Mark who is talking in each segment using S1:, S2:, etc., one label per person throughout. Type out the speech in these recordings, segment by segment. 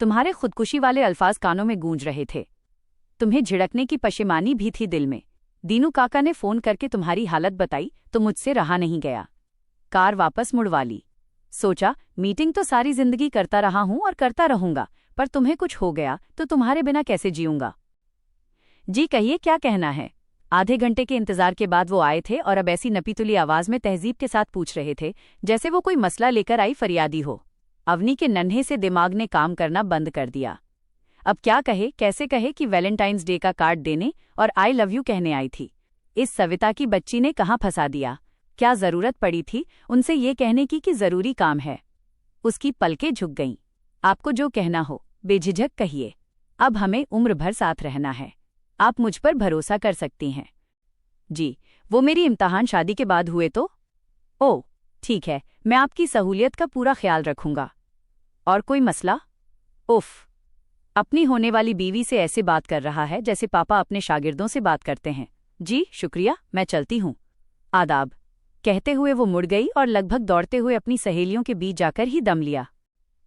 S1: तुम्हारे खुदकुशी वाले अल्फाज कानों में गूंज रहे थे। तुम्हें झिड़कने की पशेमानी भी थी दिल में। दीनू काका ने फोन करके तुम्हारी हालत बताई तो मुझसे रहा नहीं गया। कार वापस मुड़वा ली। सोचा मीटिंग तो सारी जिंदगी करता रहा हूं और करता रहूंगा, पर तुम्हें कुछ हो गया तो तुम्हारे बिना कैसे जीऊंगा। जी कहिए, क्या कहना है। आधे घंटे के इंतजार के बाद वो आए थे और अब ऐसी नपीतुली आवाज में तहजीब के साथ पूछ रहे थे जैसे वो कोई मसला लेकर आई फरियादी हो। अवनी के नन्हे से दिमाग ने काम करना बंद कर दिया। अब क्या कहे, कैसे कहे कि वैलेंटाइंस डे का कार्ड देने और आई लव यू कहने आई थी। इस सविता की बच्ची ने कहाँ फंसा दिया। क्या जरूरत पड़ी थी उनसे ये कहने की कि जरूरी काम है। उसकी पलकें झुक गईं। आपको जो कहना हो बेझिझक कहिए। अब हमें उम्र भर साथ रहना है। आप मुझ पर भरोसा कर सकती हैं। जी, वो मेरी इम्तिहान शादी के बाद हुए तो? ओह ठीक है, मैं आपकी सहूलियत का पूरा ख्याल रखूंगा। और कोई मसला? उफ, अपनी होने वाली बीवी से ऐसे बात कर रहा है जैसे पापा अपने शागिर्दों से बात करते हैं। जी शुक्रिया, मैं चलती हूँ। आदाब कहते हुए वो मुड़ गई और लगभग दौड़ते हुए अपनी सहेलियों के बीच जाकर ही दम लिया।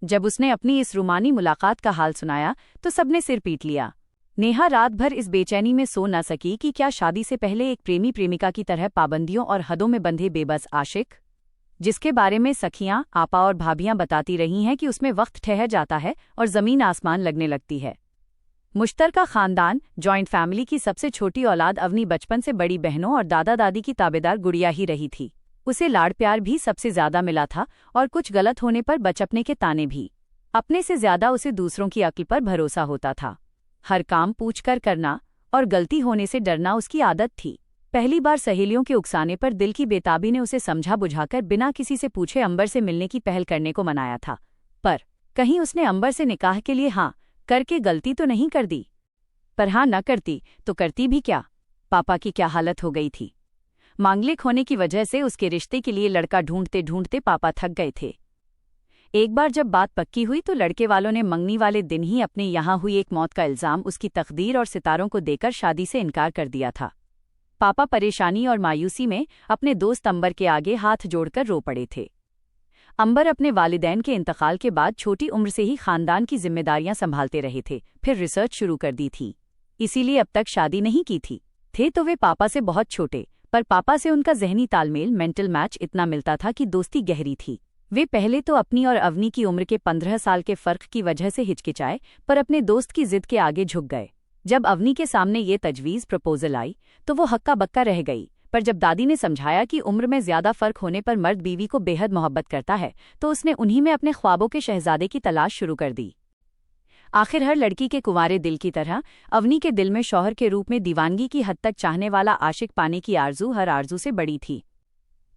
S1: जब उसने अपनी इस रूमानी मुलाकात का हाल सुनाया तो सबने सिर पीट लिया। नेहा रात भर इस बेचैनी में सो न सकी कि क्या शादी से पहले एक प्रेमी प्रेमिका की तरह पाबंदियों और हदों में बंधे बेबस आशिक, जिसके बारे में सखियां, आपा और भाभियां बताती रही हैं कि उसमें वक्त ठहर जाता है और जमीन आसमान लगने लगती है। मुश्तरका खानदान, जॉइंट फैमिली की सबसे छोटी औलाद अवनी बचपन से बड़ी बहनों और दादा दादी की ताबेदार गुड़िया ही रही थी। उसे लाड़ प्यार भी सबसे ज्यादा मिला था और कुछ गलत होने पर बचपने के ताने भी। अपने से ज्यादा उसे दूसरों की अक्ल पर भरोसा होता था। हर काम पूछकर करना और गलती होने से डरना उसकी आदत थी। पहली बार सहेलियों के उकसाने पर दिल की बेताबी ने उसे समझा बुझाकर बिना किसी से पूछे अंबर से मिलने की पहल करने को मनाया था। पर कहीं उसने अंबर से निकाह के लिए हाँ करके गलती तो नहीं कर दी। पर हाँ न करती तो करती भी क्या। पापा की क्या हालत हो गई थी। मांगलिक होने की वजह से उसके रिश्ते के लिए लड़का ढूंढते ढूंढते पापा थक गए थे। एक बार जब बात पक्की हुई तो लड़के वालों ने मंगनी वाले दिन ही अपने यहाँ हुई एक मौत का इल्जाम उसकी तकदीर और सितारों को देकर शादी से इनकार कर दिया था। पापा परेशानी और मायूसी में अपने दोस्त अंबर के आगे हाथ जोड़कर रो पड़े थे। अंबर अपने वालिदैन के इंतकाल के बाद छोटी उम्र से ही खानदान की जिम्मेदारियां संभालते रहे थे, फिर रिसर्च शुरू कर दी थी, इसीलिए अब तक शादी नहीं की थी। थे तो वे पापा से बहुत छोटे, पर पापा से उनका जहनी तालमेल, मेंटल मैच इतना मिलता था कि दोस्ती गहरी थी। वे पहले तो अपनी और अवनी की उम्र के 15 साल के फर्क की वजह से हिचकिचाए, पर अपने दोस्त की जिद के आगे झुक गए। जब अवनी के सामने ये तजवीज़ प्रपोजल आई तो वो हक्का बक्का रह गई, पर जब दादी ने समझाया कि उम्र में ज्यादा फर्क होने पर मर्द बीवी को बेहद मोहब्बत करता है तो उसने उन्हीं में अपने ख्वाबों के शहजादे की तलाश शुरू कर दी। आखिर हर लड़की के कुंवारे दिल की तरह अवनी के दिल में शौहर के रूप में दीवानगी की हद तक चाहने वाला आशिक पाने की आरजू हर आरजू से बड़ी थी।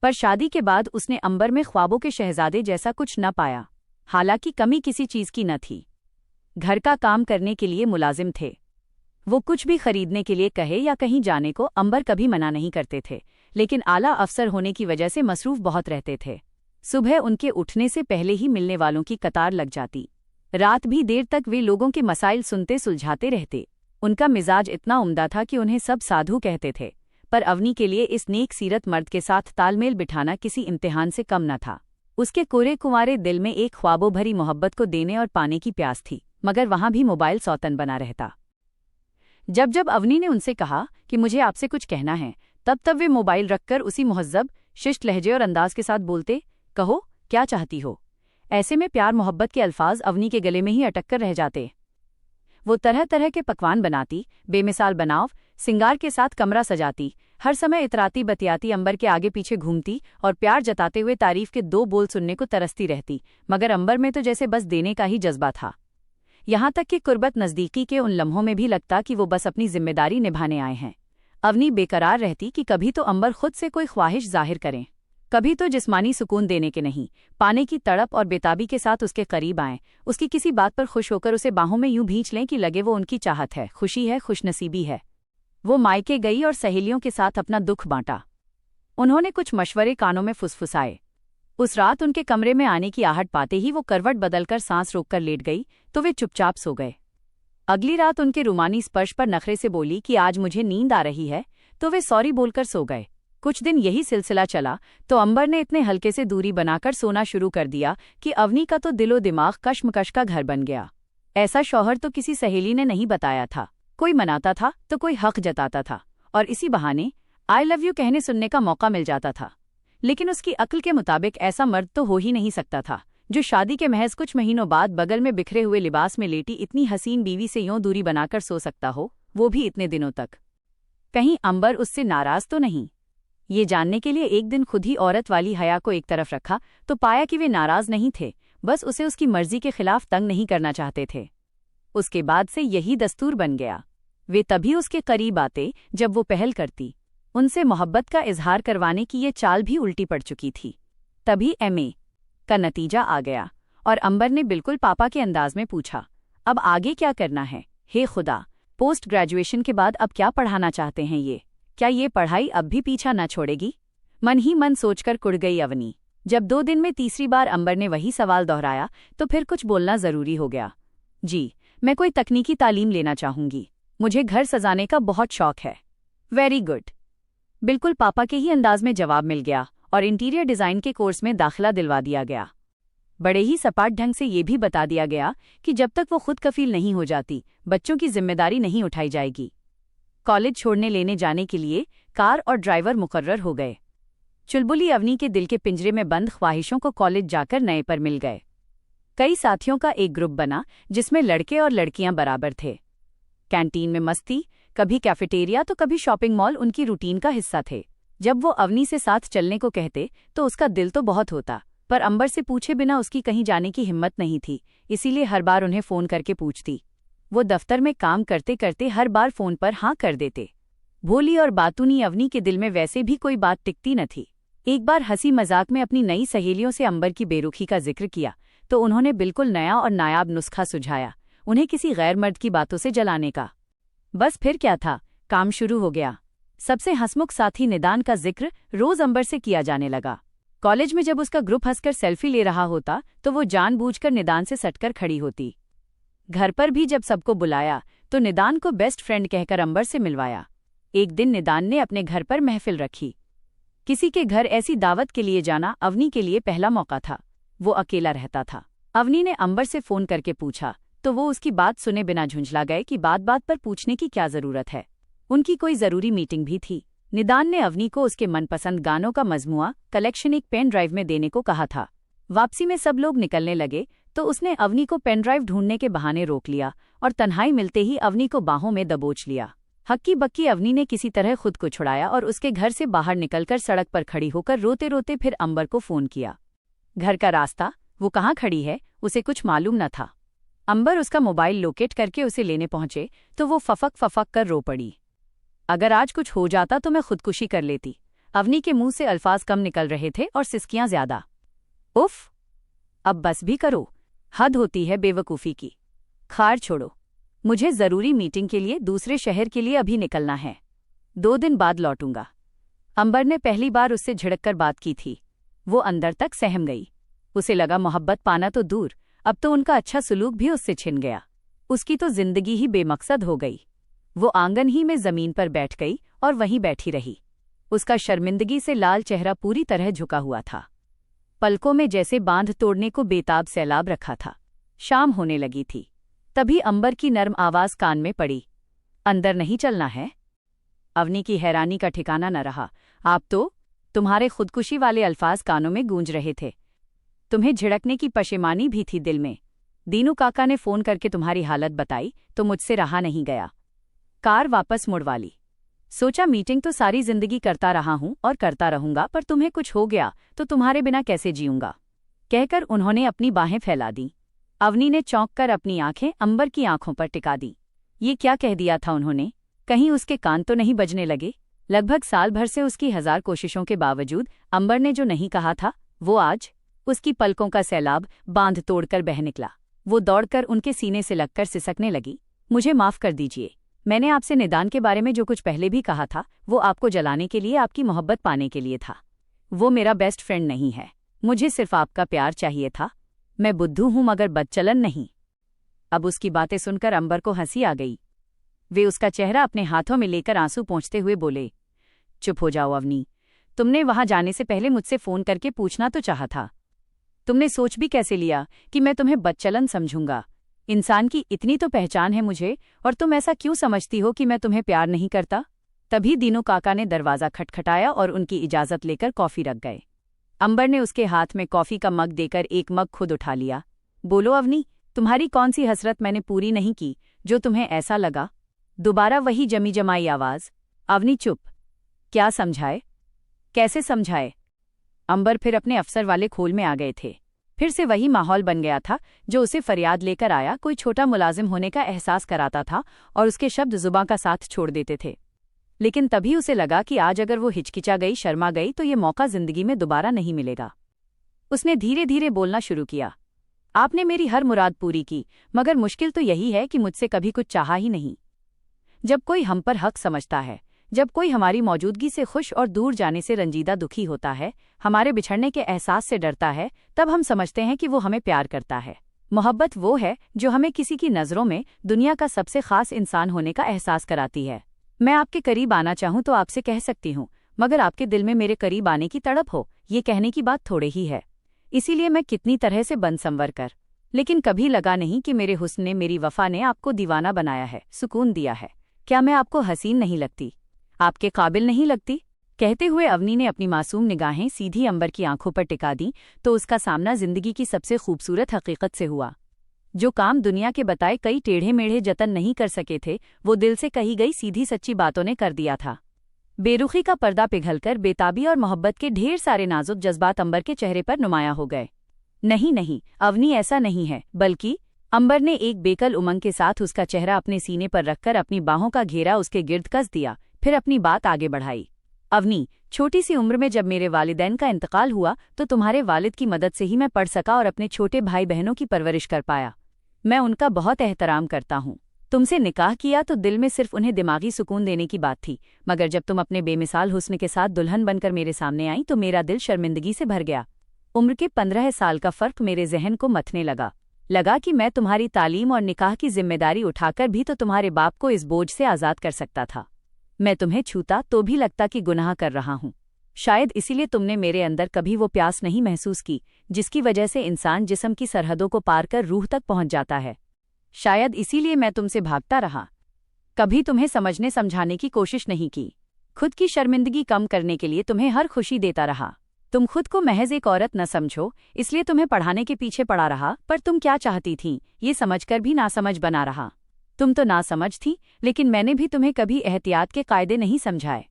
S1: पर शादी के बाद उसने अंबर में ख्वाबों के शहजादे जैसा कुछ न पाया। हालांकि कमी किसी चीज की न थी। घर का काम करने के लिए मुलाजिम थे। वो कुछ भी खरीदने के लिए कहे या कहीं जाने को अंबर कभी मना नहीं करते थे, लेकिन आला अफसर होने की वजह से मसरूफ बहुत रहते थे। सुबह उनके उठने से पहले ही मिलने वालों की कतार लग जाती। रात भी देर तक वे लोगों के मसाइल सुनते सुलझाते रहते। उनका मिजाज इतना उम्दा था कि उन्हें सब साधु कहते थे, पर अवनी के लिए इस नेक सीरत मर्द के साथ तालमेल बिठाना किसी इम्तिहान से कम न था। उसके कोरे कुंवारे दिल में एक ख्वाबों भरी मोहब्बत को देने और पाने की प्यास थी, मगर वहां भी मोबाइल सौतन बना रहता। जब जब अवनी ने उनसे कहा कि मुझे आपसे कुछ कहना है, तब तब वे मोबाइल रखकर उसी मुहज्जब, शिष्ट लहजे और अंदाज के साथ बोलते, कहो क्या चाहती हो। ऐसे में प्यार मोहब्बत के अल्फाज अवनी के गले में ही अटक कर रह जाते। वो तरह तरह के पकवान बनाती, बेमिसाल बनाव सिंगार के साथ कमरा सजाती, हर समय इतराती बतियाती अंबर के आगे पीछे घूमती और प्यार जताते हुए तारीफ के 2 बोल सुनने को तरसती रहती, मगर अंबर में तो जैसे बस देने का ही जज्बा था। यहाँ तक कि कुर्बत नज़दीकी के उन लम्हों में भी लगता कि वो बस अपनी जिम्मेदारी निभाने आए हैं। अवनी बेकरार रहती कि कभी तो अंबर खुद से कोई ख्वाहिश जाहिर करें, कभी तो जिस्मानी सुकून देने के नहीं, पाने की तड़प और बेताबी के साथ उसके करीब आएं, उसकी किसी बात पर खुश होकर उसे बाहों में यूं भींच लें कि लगे वो उनकी चाहत है, खुशी है, खुशनसीबी है। वो मायके गई और सहेलियों के साथ अपना दुख बांटा। उन्होंने कुछ मशवरे कानों में फुसफुसाए। उस रात उनके कमरे में आने की आहट पाते ही वो करवट बदलकर सांस रोककर लेट गई तो वे चुपचाप सो गए। अगली रात उनके रुमानी स्पर्श पर नखरे से बोली कि आज मुझे नींद आ रही है, तो वे सॉरी बोलकर सो गए। कुछ दिन यही सिलसिला चला तो अंबर ने इतने हल्के से दूरी बनाकर सोना शुरू कर दिया कि अवनी का तो दिलो दिमाग कश्मकश का घर बन गया। ऐसा शौहर तो किसी सहेली ने नहीं बताया था। कोई मनाता था तो कोई हक जताता था, और इसी बहाने आई लव यू कहने सुनने का मौका मिल जाता था। लेकिन उसकी अक्ल के मुताबिक ऐसा मर्द तो हो ही नहीं सकता था जो शादी के महज कुछ महीनों बाद बगल में बिखरे हुए लिबास में लेटी इतनी हसीन बीवी से यूं दूरी बनाकर सो सकता हो, वो भी इतने दिनों तक। कहीं अंबर उससे नाराज तो नहीं? ये जानने के लिए एक दिन खुद ही औरत वाली हया को एक तरफ रखा तो पाया कि वे नाराज नहीं थे, बस उसे उसकी मर्जी के खिलाफ तंग नहीं करना चाहते थे। उसके बाद से यही दस्तूर बन गया। वे तभी उसके करीब आते जब वो पहल करती। उनसे मोहब्बत का इजहार करवाने की ये चाल भी उल्टी पड़ चुकी थी। तभी एमए का नतीजा आ गया और अंबर ने बिल्कुल पापा के अंदाज में पूछा, अब आगे क्या करना है? हे खुदा, पोस्ट ग्रेजुएशन के बाद अब क्या पढ़ाना चाहते हैं ये? क्या ये पढ़ाई अब भी पीछा न छोड़ेगी? मन ही मन सोचकर कुड़ गई अवनी। जब 2 दिन में तीसरी बार अंबर ने वही सवाल दोहराया तो फिर कुछ बोलना जरूरी हो गया। जी, मैं कोई तकनीकी तालीम लेना चाहूंगी। मुझे घर सजाने का बहुत शौक है। Very good. बिल्कुल पापा के ही अंदाज में जवाब मिल गया और इंटीरियर डिजाइन के कोर्स में दाखिला दिलवा दिया गया। बड़े ही सपाट ढंग से ये भी बता दिया गया कि जब तक वो खुद कफील नहीं हो जाती, बच्चों की जिम्मेदारी नहीं उठाई जाएगी। कॉलेज छोड़ने लेने जाने के लिए कार और ड्राइवर मुकर्रर हो गए। चुलबुली अवनी के दिल के पिंजरे में बंद ख्वाहिशों को कॉलेज जाकर नए पर मिल गए। कई साथियों का एक ग्रुप बना जिसमें लड़के और लड़कियां बराबर थे। कैंटीन में मस्ती, कभी कैफेटेरिया तो कभी शॉपिंग मॉल उनकी रूटीन का हिस्सा थे। जब वो अवनी से साथ चलने को कहते तो उसका दिल तो बहुत होता, पर अंबर से पूछे बिना उसकी कहीं जाने की हिम्मत नहीं थी, इसीलिए हर बार उन्हें फ़ोन करके पूछती। वो दफ्तर में काम करते करते हर बार फ़ोन पर हाँ कर देते। भोली और बातूनी अवनी के दिल में वैसे भी कोई बात टिकती न थी। एक बार हंसी मजाक में अपनी नई सहेलियों से अंबर की बेरुखी का जिक्र किया तो उन्होंने बिल्कुल नया और नायाब नुस्खा सुझाया, उन्हें किसी गैर मर्द की बातों से जलाने का। बस फिर क्या था, काम शुरू हो गया। सबसे हंसमुख साथी निदान का जिक्र रोज अंबर से किया जाने लगा। कॉलेज में जब उसका ग्रुप हंसकर सेल्फी ले रहा होता तो वो जानबूझकर निदान से सटकर खड़ी होती। घर पर भी जब सबको बुलाया तो निदान को बेस्ट फ्रेंड कहकर अंबर से मिलवाया। एक दिन निदान ने अपने घर पर महफिल रखी। किसी के घर ऐसी दावत के लिए जाना अवनी के लिए पहला मौका था। वो अकेला रहता था। अवनी ने अंबर से फोन करके पूछा तो वो उसकी बात सुने बिना झुंझला गए कि बात बात पर पूछने की क्या जरूरत है। उनकी कोई जरूरी मीटिंग भी थी। निदान ने अवनी को उसके मनपसंद गानों का मजमुआ कलेक्शन एक पेन ड्राइव में देने को कहा था। वापसी में सब लोग निकलने लगे तो उसने अवनी को पेन ड्राइव ढूंढने के बहाने रोक लिया और तन्हाई मिलते ही अवनी को बाहों में दबोच लिया। हक्की बक्की अवनी ने किसी तरह खुद को छुड़ाया और उसके घर से बाहर निकलकर सड़क पर खड़ी होकर रोते रोते फिर अंबर को फोन किया। घर का रास्ता, वो कहाँ खड़ी है, उसे कुछ मालूम न था। अंबर उसका मोबाइल लोकेट करके उसे लेने पहुंचे तो वो फफक फफक कर रो पड़ी। अगर आज कुछ हो जाता तो मैं खुदकुशी कर लेती। अवनी के मुंह से अल्फाज कम निकल रहे थे और सिसकियां ज्यादा। उफ, अब बस भी करो, हद होती है बेवकूफ़ी की। खार छोड़ो, मुझे जरूरी मीटिंग के लिए दूसरे शहर के लिए अभी निकलना है। 2 दिन बाद लौटूंगा। अंबर ने पहली बार उससे झिड़ककर बात की थी। वो अंदर तक सहम गई। उसे लगा मोहब्बत पाना तो दूर, अब तो उनका अच्छा सुलूक भी उससे छिन गया। उसकी तो जिंदगी ही बेमकसद हो गई। वो आंगन ही में जमीन पर बैठ गई और वहीं बैठी रही। उसका शर्मिंदगी से लाल चेहरा पूरी तरह झुका हुआ था। पलकों में जैसे बांध तोड़ने को बेताब सैलाब रखा था। शाम होने लगी थी। तभी अंबर की नर्म आवाज कान में पड़ी, अंदर नहीं चलना है? अवनी की हैरानी का ठिकाना न रहा। आप तो? तुम्हारे खुदकुशी वाले अल्फाज कानों में गूंज रहे थे। तुम्हें झिड़कने की पशेमानी भी थी दिल में। दीनू काका ने फोन करके तुम्हारी हालत बताई तो मुझसे रहा नहीं गया। कार वापस मुड़वा ली। सोचा मीटिंग तो सारी जिंदगी करता रहा हूं और करता रहूंगा, पर तुम्हें कुछ हो गया तो तुम्हारे बिना कैसे जीऊंगा, कहकर उन्होंने अपनी बाहें फैला दी। अवनी ने चौंक कर अपनी आंखें अंबर की आंखों पर टिका दी। ये क्या कह दिया था उन्होंने? कहीं उसके कान तो नहीं बजने लगे? लगभग साल भर से उसकी 1000 कोशिशों के बावजूद अंबर ने जो नहीं कहा था वो आज उसकी पलकों का सैलाब बांध तोड़कर बह निकला। वो दौड़कर उनके सीने से लगकर सिसकने लगी। मुझे माफ कर दीजिए, मैंने आपसे निदान के बारे में जो कुछ पहले भी कहा था वो आपको जलाने के लिए, आपकी मोहब्बत पाने के लिए था। वो मेरा बेस्ट फ्रेंड नहीं है। मुझे सिर्फ आपका प्यार चाहिए था। मैं बुद्धू हूं मगर बदचलन नहीं। अब उसकी बातें सुनकर अंबर को हंसी आ गई। वे उसका चेहरा अपने हाथों में लेकर आंसू पोंछते हुए बोले, चुप हो जाओ अवनी, तुमने वहां जाने से पहले मुझसे फोन करके पूछना तो चाहा था। तुमने सोच भी कैसे लिया कि मैं तुम्हें बदचलन समझूंगा? इंसान की इतनी तो पहचान है मुझे, और तुम ऐसा क्यों समझती हो कि मैं तुम्हें प्यार नहीं करता? तभी दीनू काका ने दरवाज़ा खटखटाया और उनकी इजाज़त लेकर कॉफ़ी रख गए। अंबर ने उसके हाथ में कॉफ़ी का मग देकर एक मग खुद उठा लिया। बोलो अवनी, तुम्हारी कौन सी हसरत मैंने पूरी नहीं की जो तुम्हें ऐसा लगा? दोबारा वही जमी जमाई आवाज़। अवनी चुप। क्या समझाए? कैसे समझाए? अंबर फिर अपने अफसर वाले खोल में आ गए थे। फिर से वही माहौल बन गया था जो उसे फरियाद लेकर आया कोई छोटा मुलाजिम होने का एहसास कराता था, और उसके शब्द जुबां का साथ छोड़ देते थे। लेकिन तभी उसे लगा कि आज अगर वो हिचकिचा गई, शर्मा गई, तो ये मौका जिंदगी में दोबारा नहीं मिलेगा। उसने धीरे धीरे बोलना शुरू किया। आपने मेरी हर मुराद पूरी की, मगर मुश्किल तो यही है कि मुझसे कभी कुछ चाहा ही नहीं। जब कोई हम पर हक समझता है, जब कोई हमारी मौजूदगी से खुश और दूर जाने से रंजीदा दुखी होता है, हमारे बिछड़ने के एहसास से डरता है, तब हम समझते हैं कि वो हमें प्यार करता है। मोहब्बत वो है जो हमें किसी की नज़रों में दुनिया का सबसे खास इंसान होने का एहसास कराती है। मैं आपके करीब आना चाहूँ तो आपसे कह सकती हूँ, मगर आपके दिल में मेरे करीब आने की तड़प हो, ये कहने की बात थोड़े ही है। इसीलिए मैं कितनी तरह से बन संवर कर, लेकिन कभी लगा नहीं कि मेरे हुस्न ने, मेरी वफा ने आपको दीवाना बनाया है, सुकून दिया है। क्या मैं आपको हसीन नहीं लगती? आपके काबिल नहीं लगती? कहते हुए अवनी ने अपनी मासूम निगाहें सीधी अंबर की आंखों पर टिका दी, तो उसका सामना जिंदगी की सबसे खूबसूरत हकीकत से हुआ। जो काम दुनिया के बताए कई टेढ़े मेढ़े जतन नहीं कर सके थे, वो दिल से कही गई सीधी सच्ची बातों ने कर दिया था। बेरुखी का पर्दा पिघलकर बेताबी और मोहब्बत के ढेर सारे नाजुक जज्बात अंबर के चेहरे पर नुमाया हो गए। नहीं नहीं अवनी, ऐसा नहीं है, बल्कि अंबर ने एक बेकल उमंग के साथ उसका चेहरा अपने सीने पर रखकर अपनी बाहों का घेरा उसके गिर्द कस दिया, फिर अपनी बात आगे बढ़ाई। अवनी, छोटी सी उम्र में जब मेरे वालिदैन का इंतकाल हुआ तो तुम्हारे वालिद की मदद से ही मैं पढ़ सका और अपने छोटे भाई बहनों की परवरिश कर पाया। मैं उनका बहुत एहतराम करता हूँ। तुमसे निकाह किया तो दिल में सिर्फ उन्हें दिमागी सुकून देने की बात थी, मगर जब तुम अपने बेमिसाल हुस्न के साथ दुल्हन बनकर मेरे सामने आई तो मेरा दिल शर्मिंदगी से भर गया। उम्र के 15 साल का फर्क मेरे जहन को मथने लगा कि मैं तुम्हारी तालीम और निकाह की जिम्मेदारी उठाकर भी तो तुम्हारे बाप को इस बोझ से आज़ाद कर सकता था। मैं तुम्हें छूता तो भी लगता कि गुनाह कर रहा हूँ। शायद इसीलिए तुमने मेरे अंदर कभी वो प्यास नहीं महसूस की जिसकी वजह से इंसान जिस्म की सरहदों को पार कर रूह तक पहुंच जाता है। शायद इसीलिए मैं तुमसे भागता रहा, कभी तुम्हें समझने समझाने की कोशिश नहीं की। खुद की शर्मिंदगी कम करने के लिए तुम्हें हर खुशी देता रहा। तुम खुद को महज एक औरत न समझो, इसलिए तुम्हें पढ़ाने के पीछे पड़ा रहा, पर तुम क्या चाहती थीं ये समझकर भी नासमझ बना रहा। तुम तो नासमझ थी, लेकिन मैंने भी तुम्हें कभी एहतियात के कायदे नहीं समझाए।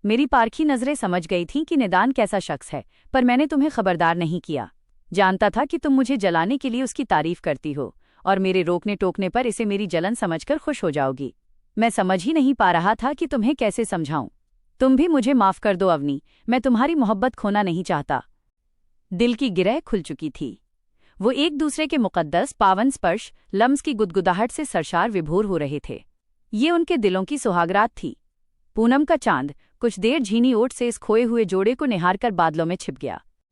S1: मेरी पारखी नजरें समझ गई थीं कि निदान कैसा शख्स है, पर मैंने तुम्हें खबरदार नहीं किया। जानता था कि तुम मुझे जलाने के लिए उसकी तारीफ करती हो और मेरे रोकने टोकने पर इसे मेरी जलन समझकर खुश हो जाओगी। मैं समझ ही नहीं पा रहा था कि तुम्हें कैसे समझाऊं। तुम भी मुझे माफ कर दो अवनी, मैं तुम्हारी मोहब्बत खोना नहीं चाहता। दिल की गिरह खुल चुकी थी। वो एक दूसरे के मुकद्दस पावन स्पर्श, लम्स की गुदगुदाहट से सरशार विभोर हो रहे थे। ये उनके दिलों की सुहागरात थी। पूनम का चांद कुछ देर झीनी ओट से इस खोए हुए जोड़े को निहारकर बादलों में छिप गया।